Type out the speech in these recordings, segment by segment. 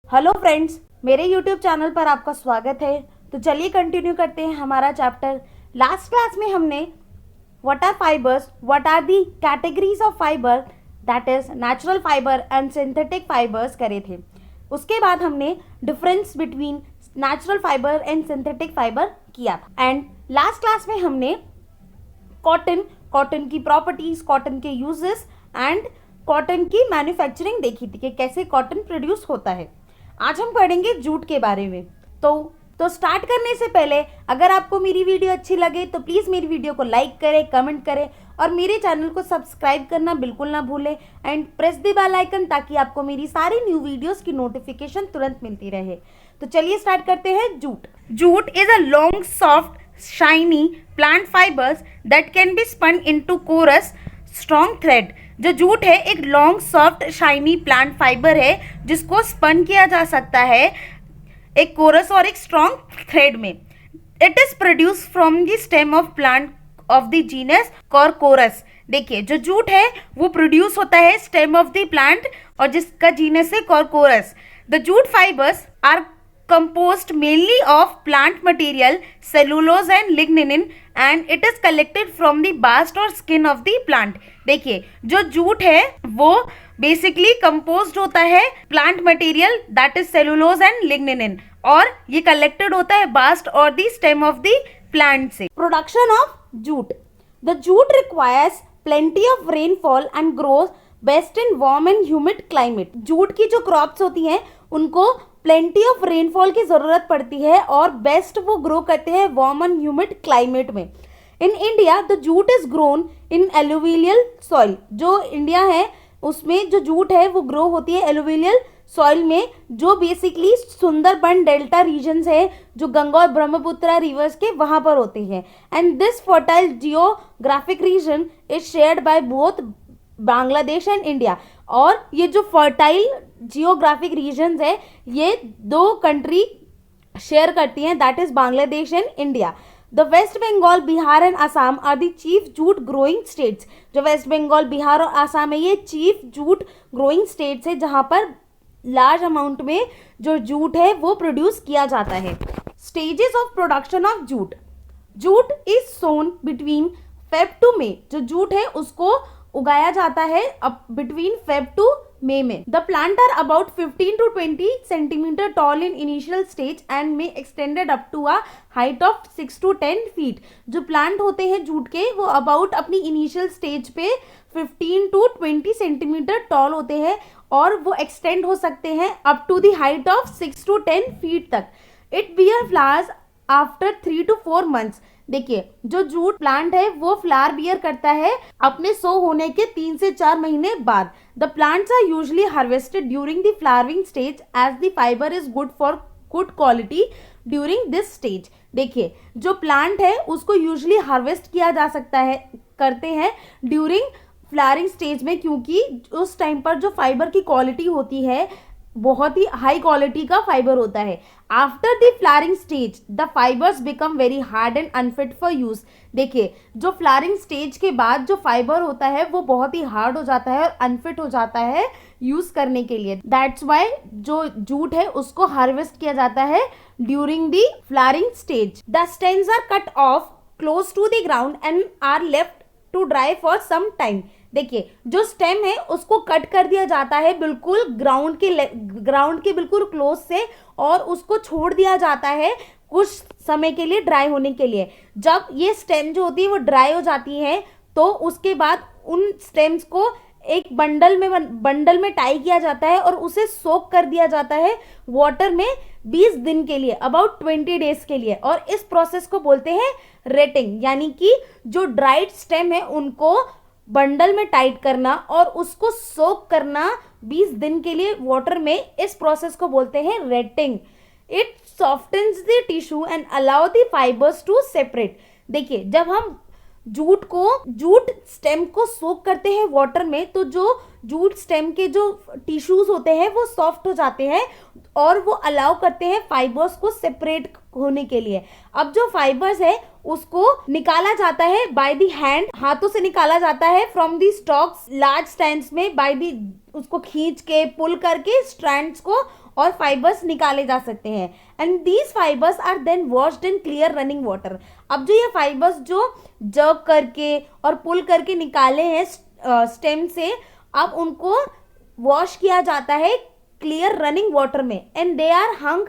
Hello friends, मेरे YouTube channel पर आपका स्वागत है। तो चलिए कंटिन्यू करते हैं हमारा चैप्टर। लास्ट क्लास में हमने what are fibres, what are the categories of fibre, that is natural fibre and synthetic fibres करे थे। उसके बाद हमने difference between natural fibre and synthetic fibre किया एंड लास्ट क्लास में हमने कॉटन की प्रॉपर्टीज, कॉटन के यूजेस एंड कॉटन की मैन्युफैक्चरिंग देखी थी कि कैसे कॉटन प्रोड्यूस होता है। आज हम पढ़ेंगे जूट के बारे में। तो स्टार्ट करने से पहले अगर आपको मेरी वीडियो अच्छी लगे तो प्लीज़ मेरी वीडियो को लाइक करें, कमेंट करें और मेरे चैनल को सब्सक्राइब करना बिल्कुल ना भूलें and press the bell icon ताकि आपको मेरी सारी न्यू वीडियोस की नोटिफिकेशन तुरंत मिलती रहे। तो चलिए स्टार्ट करते हैं। Jute is a long soft shiny plant fibres that can be spun into coarse strong thread. जो जूट है एक long soft shiny plant fibre है जिसको स्पन किया जा सकता है एक कोरस और एक स्ट्रॉन्ग थ्रेड में। It is produce from the stem of plant of the genus Corchorus. देखिए, जो जूट है वो प्रोड्यूस होता है स्टेम ऑफ द प्लांट और जिसका जीनस है Corchorus. The jute fibres are composed mainly of plant material, cellulose and lignin and it is collected from the bast और skin of the plant। देखिए, जो जूट है वो बेसिकली कंपोज्ड होता है plant material that is cellulose and lignin और ये collected होता है बास्ट और दी स्टेम ऑफ दी प्लांट से। Production of jute. The jute requires plenty of rainfall and growth best in warm and humid climate. Jute की जो crops होती हैं उनको प्लेंटी ऑफ रेनफॉल की जरूरत पड़ती है और बेस्ट वो ग्रो करते हैं वार्म एंड ह्यूमिड क्लाइमेट में। In India the jute is grown in alluvial soil. जो इंडिया है उसमें जो जूट है वो ग्रो होती है एलुवियल सॉइल में, जो बेसिकली सुंदरबन डेल्टा रीजन्स है जो गंगा और ब्रह्मपुत्र रिवर्स के वहां पर होते हैं। And this fertile geographic region is shared by both Bangladesh and India. और ये जो फर्टाइल जियोग्राफिक रीजन्स है ये दो कंट्री शेयर करती हैं, that is Bangladesh and India. The West Bengal, Bihar and Assam are the chief jute growing states. जो वेस्ट बंगाल, बिहार और असम है ये चीफ जूट ग्रोइंग स्टेट्स है जहां पर लार्ज अमाउंट में जो जूट है वो प्रोड्यूस किया जाता है। Stages of production of jute. Jute is sown between Feb to May. जो जूट है उसको उगाया जाता है अब बिटवीन फेब टू मे में। The plant are about 15 to 20 centimetre tall in initial stage and may extended up to a height of 6 to 10 feet. जो plant होते हैं जूट के वो अबाउट अपनी इनिशियल स्टेज पे 15 to 20 सेंटीमीटर टॉल होते हैं और वो एक्सटेंड हो सकते हैं up to the height of 6 to 10 feet तक। It bear flowers after 3 to 4 months। देखिए, जो जूट प्लांट है वो फ्लावर बियर करता है अपने सो होने के 3 से 4 महीने बाद। The plants are usually harvested during the flowering stage as the fibre is good for good quality during this stage. देखिए, जो प्लांट है उसको यूजुअली हार्वेस्ट किया जा सकता है करते हैं ड्यूरिंग फ्लावरिंग स्टेज में, क्योंकि उस टाइम पर जो फाइबर की क्वालिटी होती है बहुत ही हाई क्वालिटी का फाइबर होता है। After the flowering stage the fibres become very hard and unfit for use. देखिए, जो फ्लावरिंग स्टेज के बाद जो फाइबर होता है वो बहुत ही हार्ड हो जाता है और अनफिट हो जाता है यूज करने के लिए। दैट्स वाई जो जूट है उसको हार्वेस्ट किया जाता है during the flowering stage. The stems are cut off close to the ground and are left to dry for some time. देखिए, जो स्टेम है उसको कट कर दिया जाता है बिल्कुल ग्राउंड के बिल्कुल क्लोज से और उसको छोड़ दिया जाता है कुछ समय के लिए ड्राई होने के लिए। जब ये स्टेम जो होती है वो ड्राई हो जाती है तो उसके बाद उन स्टेम्स को एक बंडल में टाई किया जाता है और उसे सोक कर दिया जाता है वाटर में 20 दिन के लिए, अबाउट 20 डेज के लिए। और इस प्रोसेस को बोलते हैं रेटिंग, यानी कि जो ड्राइड स्टेम है उनको बंडल में टाइट करना और उसको सोक करना 20 दिन के लिए वाटर में, इस प्रोसेस को बोलते हैं retting. It softens the tissue and allow the fibres to separate. देखिए, जब हम जूट स्टेम को सोक करते हैं वाटर में तो जो जूट स्टेम के जो टिश्यूज होते हैं वो सॉफ्ट हो जाते हैं और वो अलाउ करते हैं फाइबर्स को सेपरेट होने के लिए। अब जो फाइबर्स है उसको निकाला जाता है बाय द हैंड, हाथों से निकाला जाता है from the stocks large stands में बाय द उसको खींच के पुल करके स्ट्रैंड्स को और फाइबर्स निकाले जा सकते हैं। And these fibres are then washed in clear running water. अब जो ये फाइबर्स जो जर्क करके और पुल करके निकाले हैं स्टेम से, अब उनको वॉश किया जाता है क्लियर रनिंग वाटर में, and they are hung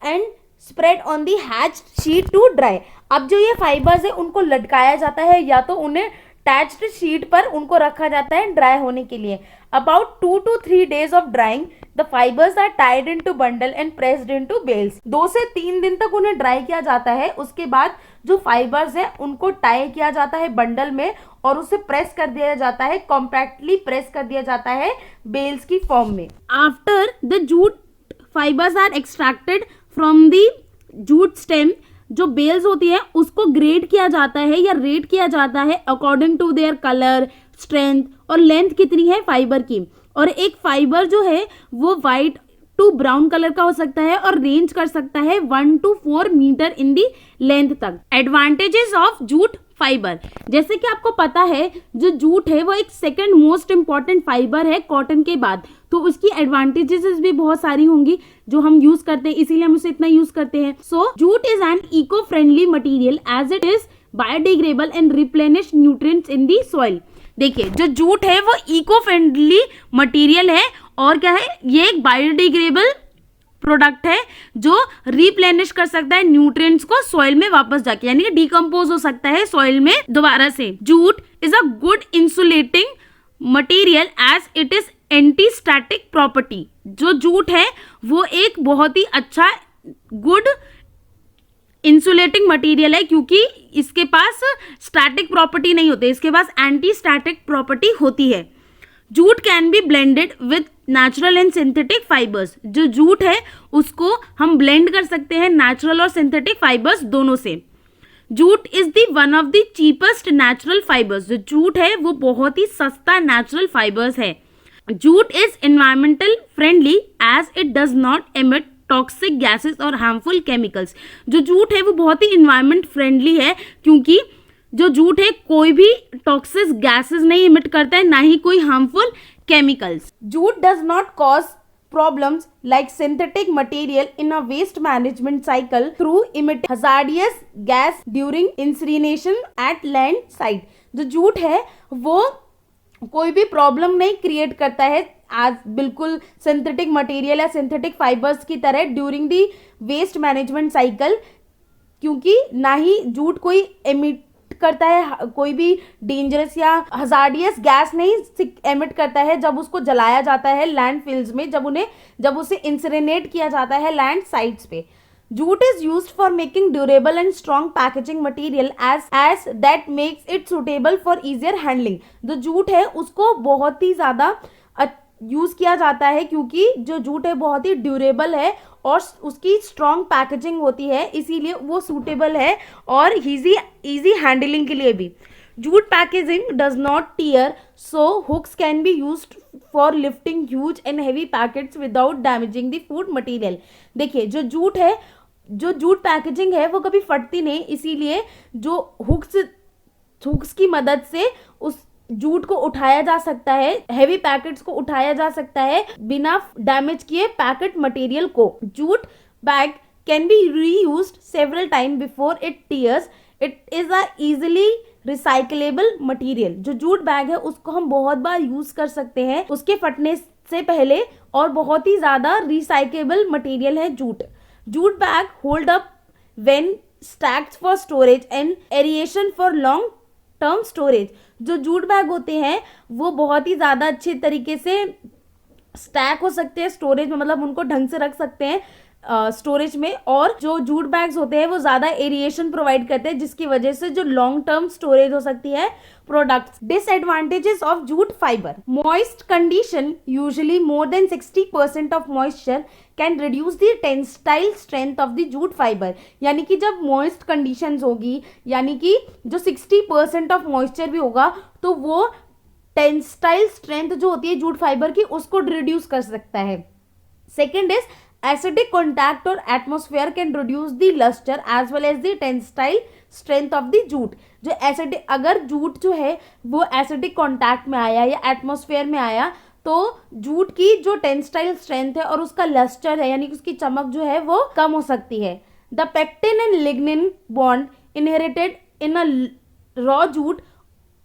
and spread on the hatched sheet to dry. अब जो ये फाइबर्स है उनको लटकाया जाता है या तो उन्हें टैच्ड शीट पर उनको रखा जाता है ड्राई होने के लिए। About 2 to 3 days of drying the fibres are tied into bundle and pressed into bales. 2 से 3 दिन तक उन्हें ड्राई किया जाता है। उसके बाद जो फाइबर्स है उनको टाई किया जाता है बंडल में और उसे प्रेस कर दिया जाता है, कॉम्पैक्टली प्रेस कर दिया जाता है बेल्स की फॉर्म में। After the jute fibres are extracted from the jute stem, जो बेल्स होती है उसको ग्रेड किया जाता है या रेट किया जाता है according to their colour, strength और लेंथ कितनी है फाइबर की। और एक फाइबर जो है वो वाइट टू ब्राउन कलर का हो सकता है और रेंज कर सकता है 1 to 4 metre in the length तक। एडवांटेजेस ऑफ जूट फाइबर, जैसे कि आपको पता है जो जूट है वो एक सेकंड मोस्ट इंपॉर्टेंट फाइबर है कॉटन के बाद, तो उसकी एडवांटेजेस भी बहुत सारी होंगी जो हम यूज करते हैं, इसीलिए हम उसे इतना यूज करते हैं। So jute is an eco friendly material as it is biodegradable and replenish nutrients in the soil. देखिए जो जूट है वो इको फ्रेंडली मटीरियल है और क्या है, ये एक बायोडिग्रेडेबल प्रोडक्ट है जो रिप्लेनिश कर सकता है न्यूट्रिएंट्स को सॉइल में वापस जाके, यानी कि डिकम्पोज हो सकता है सॉइल में दोबारा से। Jute is a good insulating material as it is anti static property. जो जूट है वो एक बहुत ही अच्छा गुड इंसुलेटिंग मटेरियल है क्योंकि इसके पास स्टैटिक प्रॉपर्टी नहीं होती, इसके पास एंटी स्टैटिक प्रॉपर्टी होती है। Jute can be blended with natural and synthetic fibres. जो जूट है उसको हम ब्लेंड कर सकते हैं नेचुरल और सिंथेटिक फाइबर्स दोनों से। Jute is the one of the cheapest natural fibres. जो जूट है वो बहुत ही सस्ता नेचुरल फाइबर्स है। Jute is environmental friendly as it does not emit toxic gases और हार्मफुल केमिकल्स। जो जूट है वो बहुत ही एनवायरमेंट फ्रेंडली है क्योंकि जो जूट है कोई भी टॉक्सिक गैसेस नहीं इमिट करता है, ना ही कोई harmful chemicals. Jute does not cause problems like synthetic material in a waste management cycle through emitting hazardous gas during incineration at land site। जो जूट है वो कोई भी प्रॉब्लम नहीं क्रिएट करता है आज बिल्कुल सिंथेटिक मटेरियल या सिंथेटिक फाइबर्स की तरह during the waste management cycle, क्योंकि ना ही जूट कोई एमिट करता है, कोई भी डेंजरस या हजार्डियस गैस नहीं एमिट करता है जब उसको जलाया जाता है लैंड फिल्स में, जब उसे इंसिनेट किया जाता है लैंड साइट्स पे। Jute is used for making durable and strong packaging material as that makes it suitable for easier handling. जो जूट है उसको बहुत ही ज़्यादा यूज़ किया जाता है क्योंकि जो जूट है बहुत ही ड्यूरेबल है और उसकी स्ट्रॉन्ग पैकेजिंग होती है, इसीलिए वो सूटेबल है और इजी हैंडलिंग के लिए भी। Jute packaging does not tear, so hooks can be used for lifting huge and heavy packets without damaging the food material. देखिए जो जूट पैकेजिंग है वो कभी फटती नहीं, इसीलिए जो हुक्स की मदद से उस जूट को उठाया जा सकता है, हैवी पैकेट्स को उठाया जा सकता है बिना डैमेज किए पैकेट मटेरियल को। Jute bag can be reused several time before it tears. It is a easily recyclable material. जो जूट बैग है उसको हम बहुत बार यूज कर सकते हैं उसके फटने से पहले और बहुत ही ज्यादा रिसाइकेबल मटेरियल है jute. Jute bag hold up when stacked for storage and aeration for long term storage. जो जूट बैग होते हैं वो बहुत ही ज़्यादा अच्छे तरीके से स्टैक हो सकते हैं स्टोरेज में, मतलब उनको ढंग से रख सकते हैं स्टोरेज में, और जो जूट बैग्स होते हैं वो ज़्यादा एरिएशन प्रोवाइड करते हैं जिसकी वजह से जो लॉन्ग टर्म स्टोरेज हो सकती है products. Disadvantages of jute fibre: moist condition, usually more than 60% of moisture can reduce the tensile strength of the jute fibre. यानी कि जब मॉइस्ट कंडीशंस होगी, यानी कि जो 60% ऑफ मॉइस्चर भी होगा तो वो टेंसाइल स्ट्रेंथ जो होती है जूट फाइबर की उसको रिड्यूस कर सकता है। Second is acidic contact or atmosphere can reduce the luster as well as the tensile strength of the jute। जो एसिडिक, अगर जूट जो है वो एसिडिक कांटेक्ट में आया या एटमॉस्फेयर में आया तो जूट की जो टेंसाइल स्ट्रेंथ है और उसका लस्टर है यानी कि उसकी चमक जो है वो कम हो सकती है। The pectin and lignin bond inherited in a raw jute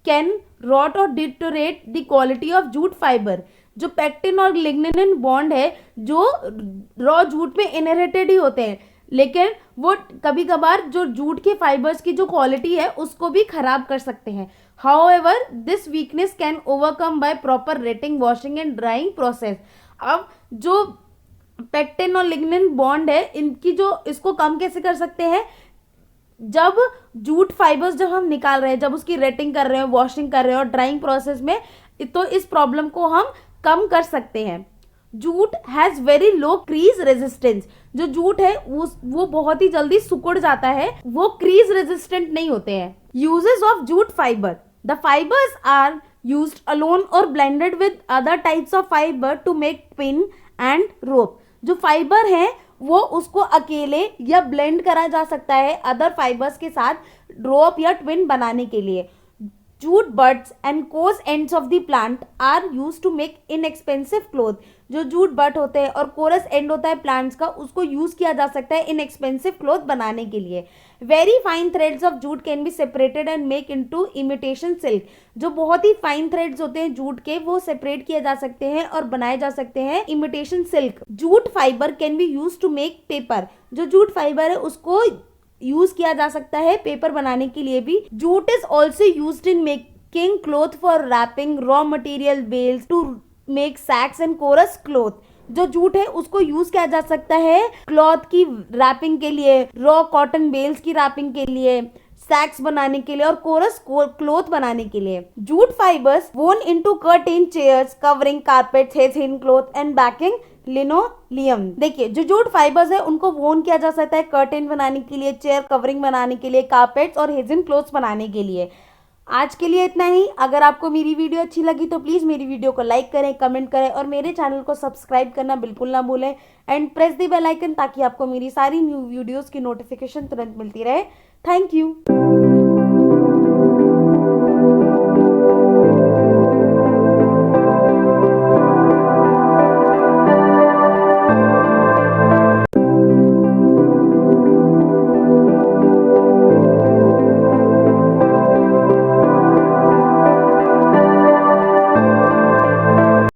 can rot और deteriorate the quality of jute fibre. जो पेक्टिन और लिग्निन बॉन्ड है जो रॉ जूट में इनहेरिटेड ही होते हैं, लेकिन वो कभी कभार जो जूट के फाइबर्स की जो क्वालिटी है उसको भी खराब कर सकते हैं। However, this weakness can overcome by proper retting, washing and drying process। अब जो पेक्टिन और लिग्निन बॉन्ड है इनकी जो इसको कम कैसे कर सकते हैं, जब जूट फाइबर्स जब हम निकाल रहे हैं, जब उसकी रेटिंग कर रहे हैं, वॉशिंग कर रहे हैं और ड्राइंग प्रोसेस में, तो इस प्रॉब्लम को हम कम कर सकते हैं। Jute has very low crease resistance. जो जूट है वो बहुत ही जल्दी सिकुड़ जाता है, वो क्रीज रेजिस्टेंट नहीं होते हैं। Uses of jute fibre, the fibres are used alone और blended with other types of fibre to make pin and rope. जो फाइबर है वो उसको अकेले या ब्लेंड करा जा सकता है अदर फाइबर्स के साथ रोप या ट्विन बनाने के लिए। Jute buds and coarse ends of the plant are use to make inexpensive cloth. जो जूट बट होते हैं और कोरस एंड होता है प्लांट्स का, उसको यूज किया जा सकता है इनएक्सपेंसिव क्लोथ बनाने के लिए। Very fine threads of jute can be separated and make into imitation silk. जो बहुत ही फाइन थ्रेड्स होते हैं जूट के, वो सेपरेट किए जा सकते हैं और बनाए जा सकते हैं imitation silk. Jute fibre can be use to make paper. जो जूट फाइबर है उसको यूज किया जा सकता है पेपर बनाने के लिए भी। Jute is also used in making cloth for wrapping, raw material bales to make sacks and coarse cloth. जो जूट है उसको यूज किया जा सकता है क्लॉथ की रैपिंग के लिए, रॉ कॉटन बेल्स की रैपिंग के लिए, सैक्स बनाने के लिए और कोरस क्लॉथ बनाने के लिए। Jute fibres woven into curtain, chairs, covering, carpet, hessian cloth and backing linoleum. देखिए जो जूट फाइबर्स है उनको वोन किया जा सकता है कर्टेन बनाने के लिए, चेयर कवरिंग बनाने के लिए, कारपेट्स और हेजिन क्लॉथ्स बनाने के लिए। आज के लिए इतना ही। अगर आपको मेरी वीडियो अच्छी लगी तो प्लीज़ मेरी वीडियो को लाइक करें, कमेंट करें और मेरे चैनल को सब्सक्राइब करना बिल्कुल ना भूलें and press the bell icon ताकि आपको मेरी सारी न्यू वीडियोस की नोटिफिकेशन तुरंत मिलती रहे। Thank you.